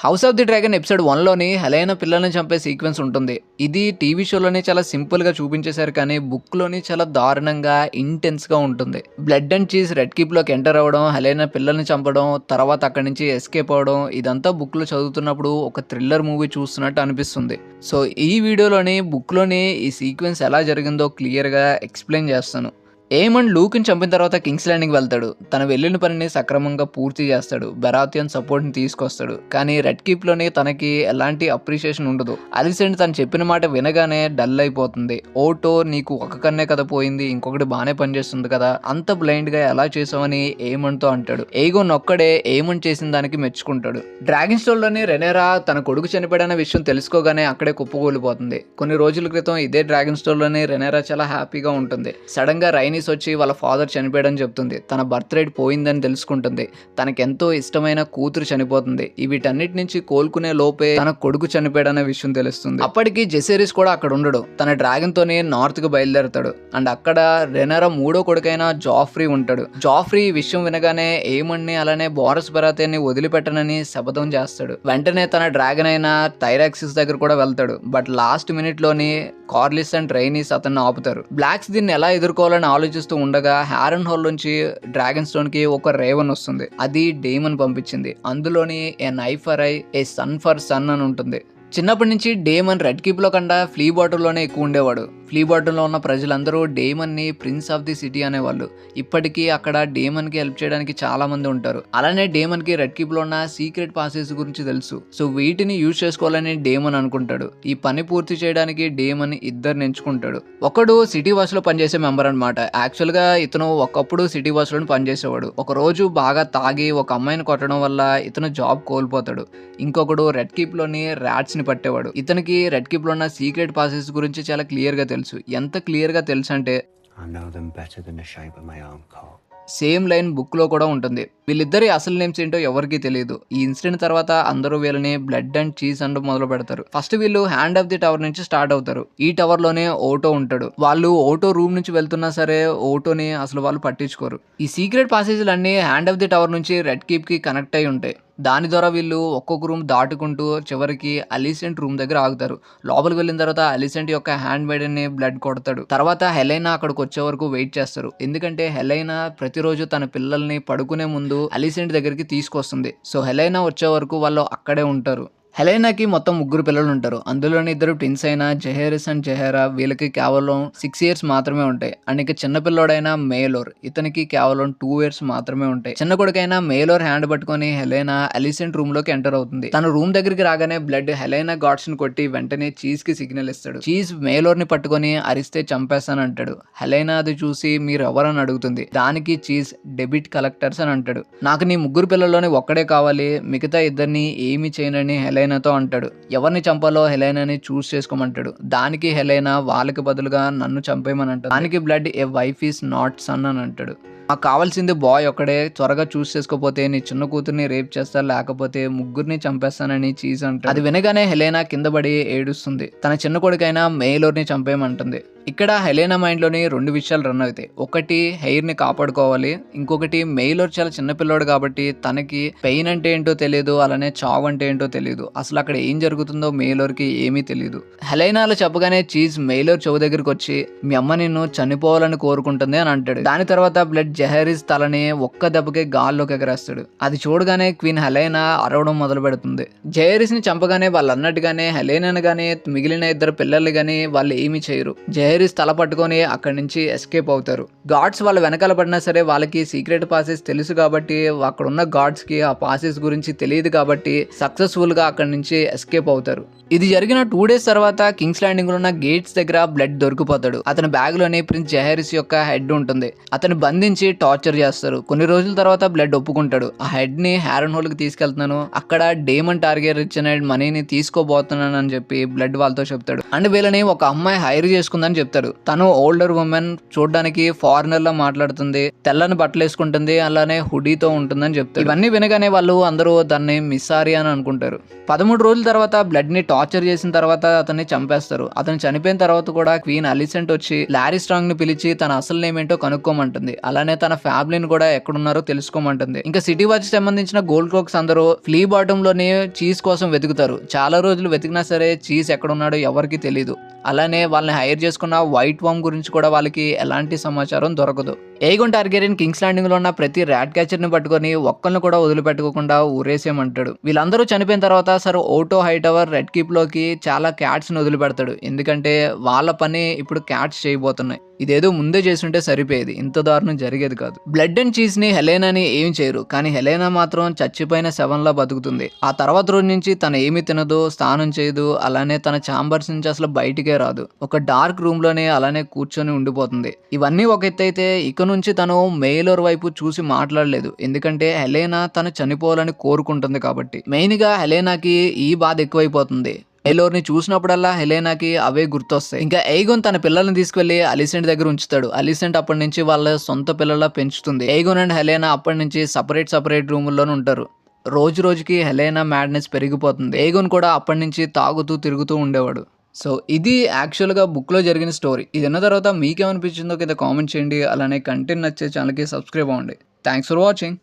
House of the dragon episode 1లోని Helena పిల్లల్ని చంపే సీక్వెన్స్ ఉంటుంది. ఇది టీవీ షోలోని చాలా సింపుల్‌గా చూపించేశారు కానీ బుక్‌లోని చాలా దారుణంగా, ఇంటెన్స్‌గా ఉంటుంది. బ్లడ్ అండ్ చీజ్ రెడ్ కీప్‌లోకి ఎంటర్ అవ్వడం, హెలెనా పిల్లల్ని చంపడం, తర్వాత అక్కడి నుంచి ఎస్కేప్ అవ్వడం ఇదంతా బుక్‌లో చదువుతున్నప్పుడు ఒక థ్రిల్లర్ మూవీ చూస్తున్నట్టు అనిపిస్తుంది. సో ఈ వీడియోలోని బుక్‌లోని ఈ సీక్వెన్స్ ఎలా జరిగిందో క్లియర్‌గా ఎక్స్‌ప్లెయిన్ చేస్తాను. ఏమండ్ లూక్‌ని చంపిన తర్వాత కింగ్స్ ల్యాండింగ్‌కి వెళ్తాడు. తను వెళ్ళిన పనిని సక్రమంగా పూర్తి చేస్తాడు. బెరాథియన్ సపోర్ట్‌ని తీసుకొస్తాడు. కానీ రెడ్ కీప్‌లోని తనకి ఎలాంటి అప్రిషియేషన్ ఉండదు. అలిసెంట్ తను చెప్పిన మాట వినగానే డల్ అయిపోతుంది. ఓటో నీకు ఒక కన్నే కదా పోయింది, ఇంకొకటి బానే పనిచేస్తుంది కదా, అంత బ్లైండ్‌గా ఎలా చేసావని ఏమండ్‌తో అంటాడు. ఏగోన్ ఒక్కడే ఏమండ్ చేసిన దానికి మెచ్చుకుంటాడు. డ్రాగన్ స్టోన్‌లోని రెనేరా తన కొడుకు చనిపోయాడన్న విషయం తెలుసుకోగానే అక్కడే కుప్పకూలిపోతుంది. కొన్ని రోజుల క్రితం ఇదే డ్రాగన్ స్టోన్‌లోని రెనేరా చాలా హ్యాపీగా ఉంటుంది. సడన్‌గా రైనీ వచ్చి వాళ్ళ ఫాదర్ చనిపోయాడని చెప్తుంది. తన బర్త్ రేట్ పోయిందని తెలుసుకుంటుంది. తనకెంతో ఇష్టమైన కూతురు చనిపోతుంది. వీటన్నిటి నుంచి కోలుకునే లోపే తన కొడుకు చనిపోయాడనే విషయం తెలుస్తుంది. అప్పటికి జెసేరిస్ కూడా అక్కడ ఉండడు. తన డ్రాగన్ తోనే నార్త్ కు బయలుదేరతాడు. అండ్ అక్కడ రెనరా మూడో కొడుకైన జాఫ్రీ ఉంటాడు. జాఫ్రీ ఈ విషయం వినగానే ఏమని అలానే బోరస్ బెరాథియన్ని వదిలిపెట్టనని శపథం చేస్తాడు. వెంటనే తన డ్రాగన్ అయిన థైరాక్సిస్ దగ్గర కూడా వెళ్తాడు. బట్ లాస్ట్ మినిట్ లోని కార్లిస్ అండ్ రైనీస్ అతన్ని ఆపుతారు. బ్లాక్స్ దీన్ని ఎలా ఎదుర్కోవాలని ఆలోచిస్తూ ఉండగా హారన్ హోల్ నుంచి డ్రాగన్ స్టోన్ కి ఒక రేవన్ వస్తుంది. అది డేమన్ పంపించింది. అందులోని an eye for eye, a son for son అని ఉంటుంది. చిన్నప్పటి నుంచి డేమన్ రెడ్ కీప్ లో కన్నా ఫ్లీ బాటిల్లోనే ఎక్కువ ఉండేవాడు. ఫ్లీ బాటిల్లో ఉన్న ప్రజలందరూ డేమన్ని ప్రిన్స్ ఆఫ్ ది సిటీ అనేవాళ్ళు. ఇప్పటికీ అక్కడ డేమన్ కి హెల్ప్ చేయడానికి చాలా మంది ఉంటారు. అలానే డేమన్ కి రెడ్ కీప్ లో ఉన్న సీక్రెట్ పాసెస్ గురించి తెలుసు. సో వీటిని యూజ్ చేసుకోవాలని డేమన్ అనుకుంటాడు. ఈ పని పూర్తి చేయడానికి డేమన్ ఇద్దరిని ఎంచుకుంటాడు. ఒకడు సిటీ వాచ్ లో పనిచేసే మెంబర్ అనమాట. యాక్చువల్ గా ఇతను ఒకప్పుడు సిటీ వాచ్ లో పనిచేసేవాడు. ఒక రోజు బాగా తాగి ఒక అమ్మాయిని కొట్టడం వల్ల ఇతను జాబ్ కోల్పోతాడు. ఇంకొకడు రెడ్ కీప్ లోని ర్యాట్స్ ని పట్టేవాడు. ఇతనికి రెడ్ కీప్ లో ఉన్న సీక్రెట్ పాసెస్ గురించి చాలా క్లియర్ గా తెలుసు. ఎంత క్లియర్ గా తెలుసు అంటే సేమ్ లైన్ బుక్ లో కూడా ఉంటుంది. వీళ్ళిద్దరి అసలు నేమ్స్ ఏంటో ఎవరికి తెలియదు. ఈ ఇన్సిడెంట్ తర్వాత అందరూ వీళ్ళని బ్లడ్ అండ్ చీజ్ అంటూ మొదలు పెడతారు. ఫస్ట్ వీళ్ళు హ్యాండ్ ఆఫ్ ది టవర్ నుంచి స్టార్ట్ అవుతారు. ఈ టవర్ లోనే ఓటో ఉంటాడు. వాళ్ళు ఓటో రూమ్ నుంచి వెళ్తున్నా సరే ఓటోని అసలు వాళ్ళు పట్టించుకోరు. ఈ సీక్రెట్ పాసేజీలు అన్ని హ్యాండ్ ఆఫ్ ది టవర్ నుంచి రెడ్ కీప్ కి కనెక్ట్ అయి ఉంటాయి. దాని ద్వారా వీళ్ళు ఒక్కొక్క రూమ్ దాటుకుంటూ చివరికి అలిసెంట్ రూమ్ దగ్గర ఆగుతారు. లోపలికి వెళ్ళిన తర్వాత అలిసెంట్ యొక్క హ్యాండ్ మేడన్ ని బ్లడ్ కొడతాడు. తర్వాత హెలెనా అక్కడికి వచ్చే వరకు వెయిట్ చేస్తారు. ఎందుకంటే హెలెనా ప్రతిరోజు తన పిల్లల్ని పడుకునే ముందు అలిసెంట్ దగ్గరికి తీసుకొస్తుంది. సో హెలెనా వచ్చే వరకు వాళ్ళు అక్కడే ఉంటారు. హెలెనాకి మొత్తం 3 పిల్లలు ఉంటారు. అందులోని 2 ట్విన్స్ అయిన జెహేరిస్ అండ్ జెహేరా. వీళ్ళకి కేవలం 6 ఇయర్స్ మాత్రమే ఉంటాయి. అండ్ ఇక చిన్న పిల్లోడైన మేలోర్, ఇతనికి కేవలం 2 ఇయర్స్ మాత్రమే ఉంటాయి. చిన్న కొడుకైన మేలోర్ హ్యాండ్ పట్టుకొని హెలెనా అలిసెంట్ రూమ్ లోకి ఎంటర్ అవుతుంది. తన రూమ్ దగ్గరికి రాగానే బ్లడ్ హెలెనా గాడ్స్ ని కొట్టి వెంటనే చీజ్ కి సిగ్నల్ ఇస్తాడు. చీజ్ మేలోర్ ని పట్టుకొని అరిస్తే చంపేస్తాను అంటాడు. హెలెనా అది చూసి మీరు ఎవరని అడుగుతుంది. దానికి చీజ్ డెబిట్ కలెక్టర్స్ అని అంటాడు. నాకు నీ 3 పిల్లల్లోని ఒక్కడే కావాలి, మిగతా ఇద్దరిని ఏమి చేయనని హెలెనాతో అంటాడు. ఎవరిని చంపాలో హెలెనాని చూస్ చేసుకోమంటాడు. దానికి హెలెనా వాళ్ళకి బదులుగా నన్ను చంపేయమని అంటాడు. దానికి blood a wife is not son అని అంటాడు. నాకు కావాల్సింది బాయ్ ఒక్కడే, త్వరగా చూస్ చేసుకోపోతే నీ చిన్న కూతుర్ని రేప్ చేస్తా, లేకపోతే 3 చంపేస్తానని చీజ్ అంటాడు. అది వినగానే హెలెనా కింద పడి ఏడుస్తుంది. తన చిన్న కొడుకైన మేలోర్ని చంపేయమంటుంది. ఇక్కడ హెలెనా మైండ్ లోని 2 విషయాలు రన్ అవుతాయి. ఒకటి హెయిర్ ని కాపాడుకోవాలి, ఇంకొకటి మేలోర్ చాలా చిన్నపిల్లోడు కాబట్టి తనకి పెయిన్ అంటే ఏంటో తెలియదు, అలానే చావు అంటే ఏంటో తెలియదు. అసలు అక్కడ ఏం జరుగుతుందో మేలోర్ కి ఏమీ తెలియదు. హెలెనా అలా చెప్పగానే చీజ్ మేలోర్ చెవు దగ్గరికి వచ్చి మీ అమ్మ నిన్ను చనిపోవాలని కోరుకుంటుంది అని అంటాడు. దాని తర్వాత బ్లడ్ జెహరిస్ తలని ఒక్క దెబ్బకి గాల్లోకి ఎగరేస్తాడు. అది చూడగానే క్వీన్ హెలెనా అరవడం మొదలు పెడుతుంది. జెహరిస్ ని చంపగానే వాళ్ళు అన్నట్టుగానే హెలెనాను గానీ మిగిలిన 2 పిల్లలు గానీ వాళ్ళు ఏమీ చేయరు. జెహరిస్ తల పట్టుకొని అక్కడి నుంచి ఎస్కేప్ అవుతారు. గాడ్స్ వాళ్ళ వెనకాల పడినా సరే వాళ్ళకి సీక్రెట్ పాసెస్ తెలుసు కాబట్టి, అక్కడ ఉన్న గాడ్స్ కి ఆ పాసెస్ గురించి తెలియదు కాబట్టి సక్సెస్ఫుల్ గా అక్కడి నుంచి ఎస్కేప్ అవుతారు. ఇది జరిగిన 2 డేస్ తర్వాత కింగ్స్ ల్యాండింగ్ లో ఉన్న గేట్స్ దగ్గర బ్లడ్ దొరికిపోతాడు. అతని బ్యాగ్ లోని ప్రిన్స్ జెహరిస్ యొక్క హెడ్ ఉంటుంది. అతను బంధించి టార్చర్ చేస్తారు. కొన్ని రోజుల తర్వాత బ్లడ్ ఒప్పుకుంటాడు. ఆ హెడ్ ని హారన్ హోల్ కి తీసుకెళ్తున్నాను, అక్కడ డేమన్ టార్గెట్ ఇచ్చిన మనీని తీసుకోబోతున్నాను అని చెప్పి బ్లడ్ వాళ్ళతో చెప్తాడు. అండ్ వీళ్ళని ఒక అమ్మాయి హైర్ చేసుకుందని చెప్తాడు. తను ఓల్డర్ ఉమెన్, చూడడానికి ఫారినర్ లా మాట్లాడుతుంది, తెల్లని బట్టలు వేసుకుంటుంది, అలానే హుడీతో ఉంటుందని చెప్తాడు. ఇవన్నీ వినగానే వాళ్ళు అందరూ దాన్ని మిస్సారి అని అనుకుంటారు. 13 రోజుల తర్వాత బ్లడ్ ని టార్చర్ చేసిన తర్వాత అతన్ని చంపేస్తారు. అతను చనిపోయిన తర్వాత కూడా క్వీన్ అలిసెంట్ వచ్చి లారీ స్ట్రాంగ్ ని పిలిచి తన అసలు నేమ్ ఏంటో కనుక్కోమంటుంది. అలానే తన ఫ్యామిలీని కూడా ఎక్కడున్నారో తెలుసుకోమంటుంది. ఇంకా సిటీ వాచ్ సంబంధించిన గోల్డ్ క్లోక్స్ అందరూ ఫ్లీ బాటమ్ లోని చీజ్ కోసం వెతుకుతారు. చాలా రోజులు వెతికినా సరే చీజ్ ఎక్కడున్నాడో ఎవరికి తెలియదు. అలానే వాళ్ళని హైర్ చేసుకున్న వైట్ వామ్ గురించి కూడా వాళ్ళకి ఎలాంటి సమాచారం దొరకదు. ఏగోన్ టార్గెరియన్ కింగ్స్ ల్యాండింగ్ లో ఉన్న ప్రతి ర్యాట్ క్యాచర్ ని పట్టుకొని ఒక్కరిని కూడా వదిలిపెట్టుకోకుండా ఊరేసేయమంటాడు. వీళ్ళందరూ చనిపోయిన తర్వాత సర్ ఓటో హైటవర్ రెడ్ కీప్ లోకి చాలా క్యాట్స్ ని వదిలిపెడతాడు. ఎందుకంటే వాళ్ళ పని ఇప్పుడు క్యాట్స్ చేయబోతున్నాయి. ఇదేదో ముందే చేసుంటే సరిపోయేది, ఇంత దారుణం జరిగేది కాదు. బ్లడ్ అండ్ చీజ్ ని హెలెనాని ఏం చేయరు, కానీ హెలెనా మాత్రం చచ్చిపోయిన శవంలా బతుకుతుంది. ఆ తర్వాత రోజు నుంచి తను ఏమి తినదు, స్నానం చేయదు, అలానే తన ఛాంబర్స్ నుంచి అసలు బయటికే రాదు. ఒక డార్క్ రూమ్ లోనే అలానే కూర్చొని ఉండిపోతుంది. ఇవన్నీ ఒక ఎత్తు అయితే ఇక నుంచి తను మెయిలోర్ వైపు చూసి మాట్లాడలేదు. ఎందుకంటే హెలెనా తను చనిపోవాలని కోరుకుంటుంది కాబట్టి. మెయిన్ గా హెలెనాకి ఈ బాధ ఎక్కువైపోతుంది. మెయిలోర్ని చూసినప్పుడల్లా హెలెనాకి అవే గుర్తొస్తాయి. ఇంకా ఎయిగోన్ తన పిల్లల్ని తీసుకెళ్లి అలిసెంట్ దగ్గర ఉంచుతాడు. అలిసెంట్ అప్పటి నుంచి వాళ్ళ సొంత పిల్లల పెంచుతుంది. ఎయిగోన్ అండ్ హెలెనా అప్పటి నుంచి సపరేట్ రూముల్లోనే ఉంటారు. రోజు రోజుకి హెలెనా మ్యాడ్నెస్ పెరిగిపోతుంది. ఎయిగోన్ కూడా అప్పటి నుంచి తాగుతూ తిరుగుతూ ఉండేవాడు. సో ఇది యాక్చువల్గా బుక్లో జరిగిన స్టోరీ. ఇది విన్న తర్వాత మీకేమనిపించిందో కింద కామెంట్ చేయండి. అలానే కంటెంట్ నచ్చే ఛానల్కి సబ్స్క్రైబ్ అవ్వండి. Thanks for watching.